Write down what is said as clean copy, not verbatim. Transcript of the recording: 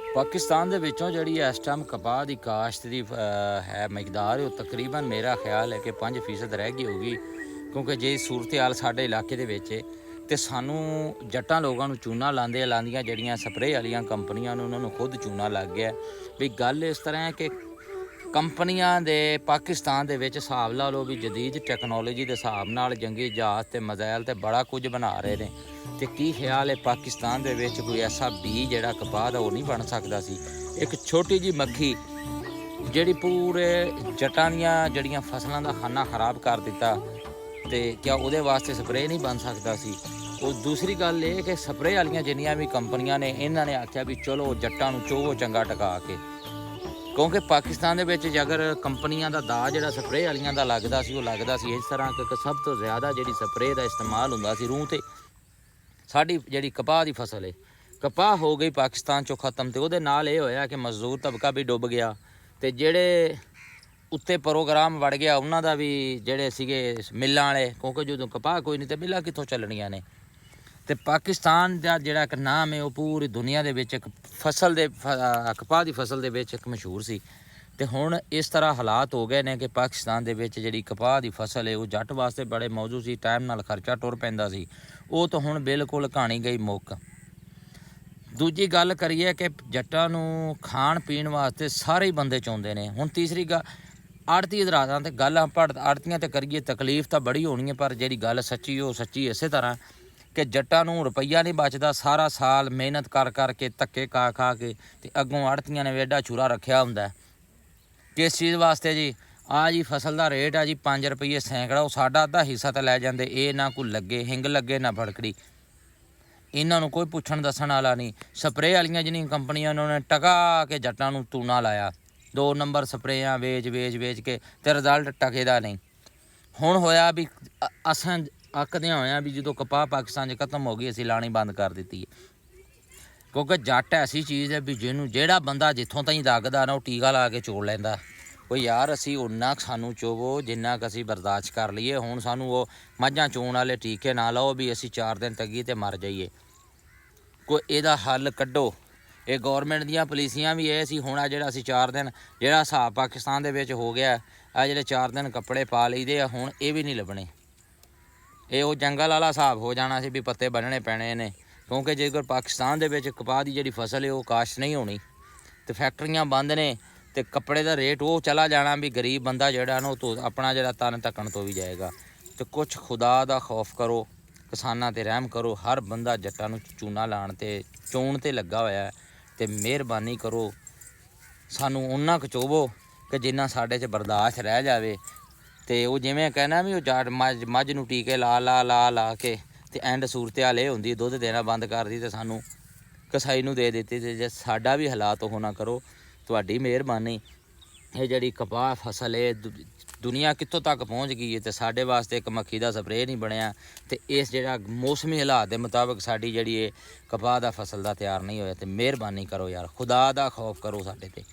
पाकिस्तान दे विचों जिहड़ी इस टाइम कपाह की काश्त की है मकदार वो तकरीबन मेरा ख्याल है कि 5% रह गई होगी। क्योंकि जे सूरत हाल साडे इलाके दे विच ते सानू जट्टां लोगां नूं चूना लांदियां जिहड़ियां स्प्रे वालियां कंपनियां ने उन्हां नूं खुद चूना लग गया। भी गल इस तरह है कि कंपनियां दे पाकिस्तान दे विच हिसाब ला लो भी जदीद टैक्नोलॉजी के हिसाब नाल जंगी जहाज़ ते मज़ैल ते बड़ा कुछ बना रहे ने। ते की ख्याल है पाकिस्तान दे विच कोई ऐसा बीज जिहड़ा कपाह दा वो नहीं बन सकदा सी। एक छोटी जी मक्खी जिहड़ी पूरे जट्टां दियां जिहड़ियां फसलां दा खाना खराब कर दिता ते क्या उहदे वास्ते स्प्रे नहीं बन सकदा सी। और दूसरी गल ये कि स्प्रे वालियां जिन्नियां भी कंपनियां ने इन्हां ने आख्या भी चलो जट्टां नूं चोवो चंगा टका के। क्योंकि पाकिस्तान दे विच अगर कंपनियां दा दाज जिहड़ा स्प्रे वालियां दा लगदा सी, वो लगदा सी इस तरह कि सब तो ज़्यादा जिहड़ी स्प्रे दा इस्तेमाल हुंदा सी रूह ते साडी जिहड़ी कपाह दी फसल है कपाह हो गई पाकिस्तान चों खत्म। तो उहदे नाल ये होया कि मजदूर तबका भी डुब गया ते जिहड़े उत्ते प्रोग्राम वड़ गया उन्हां दा भी जिहड़े सीगे मिल्लां वाले, क्योंकि जदों कपाह कोई नहीं तो मिल्लां कित्थों चलणियां ने। ते पाकिस्तान दा जिहड़ा एक नाम है वो पूरी दुनिया दे विच एक फसल दे कपाह दी फसल दे विच एक मशहूर सी। ते हुण इस तरह हालात हो गए ने कि पाकिस्तान दे विच जिहड़ी कपाह दी फसल है वो जट वास्ते बड़े मौजू सी, टाइम नाल खर्चा टुर पैंदा सी, वो तो हुण बिल्कुल कहानी गई मुक्क। दूजी गल करिए कि जट्टां नूं खाण पीण वास्ते सारे ही बंदे चाहुंदे ने। हुण तीसरी गल आड़ती हज़रातां ते गल आड़तियां ते करिए तकलीफ तो बड़ी होनी है, पर जिहड़ी गल सच्ची हो सच्ची इस तरह कि जट्टां नूं रुपईया नहीं बचदा। सारा साल मेहनत कर के धक्के खा के ते अग्गों आड़तियां ने एडा चूरा रखिया हुंदा है किस चीज़ वास्ते जी। आ जी फसल का रेट आ जी 5 रुपये सैकड़ा, वो साडा अद्धा हिस्सा तो लै जांदे। ये ना कोई लगे हिंग लगे ना फड़कड़ी, इन्हां नूं कोई पुछण दस्सण वाला नहीं। स्प्रे वालियां जिन्नियां कंपनियां उन्होंने टका के जट्टां नूं टूना लाया, 2 नंबर स्प्रेयां वेच के ते रिजल्ट टके दा नहीं। हुण होया भी असां अकदियां होया भी जदों कपाह पाकिस्तान खत्म हो गई असीं लाणी बंद कर दित्ती है। क्योंकि जट ऐसी चीज़ है भी जिन्हों जिहड़ा बंदा जिथों ताईं दगदा ना वो टीका ला के चोड़ लैंदा। कोई यार असी उन्ना सानू चोवो जिन्ना क असी बर्दाश्त कर लीए। हुण सानू वो मझां चोण वाले टीके ना लाओ भी असी 4 दिन टगी ते मर जाइए। कोई इहदा हल कड्डो। ये गौरमेंट दियां पॉलिसियां भी ये सी। हुण आ जिहड़ा असी 4 दिन जिहड़ा हिसाब पाकिस्तान दे विच हो गया आ जिहड़े 4 दिन कपड़े पा लईदे आ हुण ये भी नहीं लभणे। ये वो जंगल वाला हिसाब हो जाना सी भी पत्ते बन्नणे पैणे ने। क्योंकि जेकर पाकिस्तान दे विच कपाह की जिहड़ी फसल है वो काश्त नहीं होनी तो फैक्ट्रियां बंद ने ते कपड़े का रेट वो चला जाना भी गरीब बंदा जिहड़ा ना तो अपना जिहड़ा तन ढक्कण तो भी जाएगा। तो कुछ खुदा दा खौफ करो, किसानां ते रहम करो। हर बंदा जट्टां नूं चूना लाण ते चोण ते लगा होया है ते मेहरबानी करो सानू उन्ना क चोवो कि जिन्ना साडे च बर्दाश्त रह जावे। ते वो जिवें कहना भी वो जाट मझ नूं टीके ला के ते एंड सूरत हाल ये हुंदी दुध देना बंद कर दी ते सानू कसाई नूं दे दित्ती। ते जे साडा भी हालात हो ना करो तुहाडी मेहरबानी। ये जिहड़ी कपाह फसल है दुनिया कित्थों तक पहुँच गई है ते साडे वास्ते एक मक्खी दा स्प्रे नहीं बनिया ते इस जिहड़ा मौसमी हालात दे मुताबिक साडी जिहड़ी कपाह दा फसल दा तैयार नहीं होया। ते मेहरबानी करो यार, खुदा दा खौफ करो साडे ते।